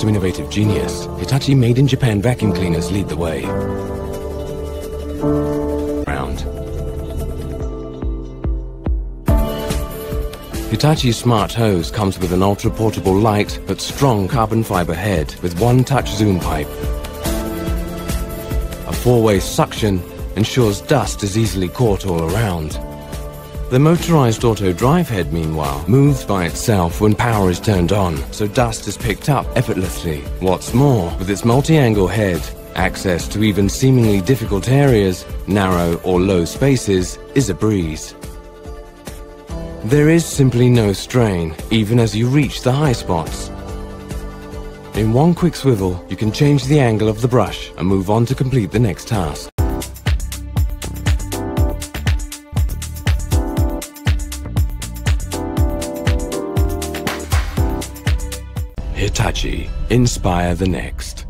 to innovative genius, Hitachi made-in-Japan vacuum cleaners lead the way. Hitachi's smart hose comes with an ultra-portable light but strong carbon fiber head with one-touch zoom pipe. A four-way suction ensures dust is easily caught all around. The motorized auto drive head, meanwhile, moves by itself when power is turned on, so dust is picked up effortlessly. What's more, with its multi-angle head, access to even seemingly difficult areas, narrow or low spaces, is a breeze. There is simply no strain, even as you reach the high spots. In one quick swivel, you can change the angle of the brush and move on to complete the next task. Hitachi, inspire the next.